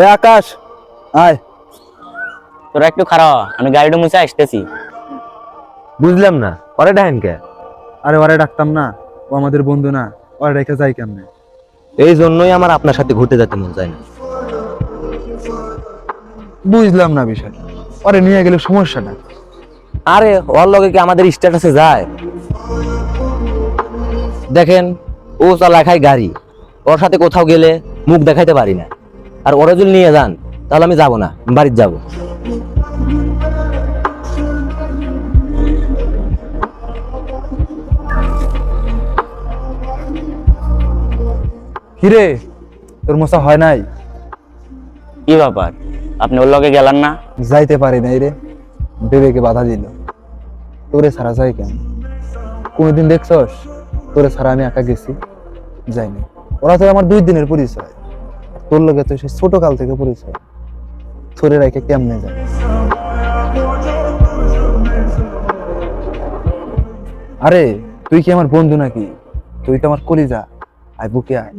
এ আকাশ আয়। তোরা একটু খারাপ, আমি গাড়িটা মুছে আসতেছি। বুঝলাম না, পরে ডাহেন কে? আরে ওরে ডাকতাম না, ও আমাদের বন্ধু না, ওরে রেখে যাই কেমনে? এই জন্যই আমার আপনার সাথে ঘুরতে যেতে মন চায় না। বুঝলাম না বিষয়, ওরে নিয়ে গেলে সমস্যাটা। আরে ওর লগে কি আমাদের স্ট্যাটাসে যায়? দেখেন, ও চালা খায় গাড়ি, ওর সাথে কোথাও গেলে মুখ দেখাইতে পারি না। আর ওরা যদি নিয়ে যান তাহলে আমি যাব না, বাড়িতে যাব। কিরে, তোর মশা হয় নাই? কি ব্যাপার, আপনি ওর লগে গেলেন না? যাইতে পারি নাই রে, বিবেকে বাধা দিল। তোরে ছাড়া যাই কেন? কোনোদিন দেখছস তোরে ছাড়া আমি একা গেছি? যাইনি। ওরা তো আমার 2 দিনের পরিচয়, তোর লগে তো সে ছোট কাল থেকে পরিচয়। তোরে রাইকে কেমনে যায়? আরে তুই কি আমার বন্ধু নাকি? তুই তো আমার কলিজা, আয় বুকে আয়।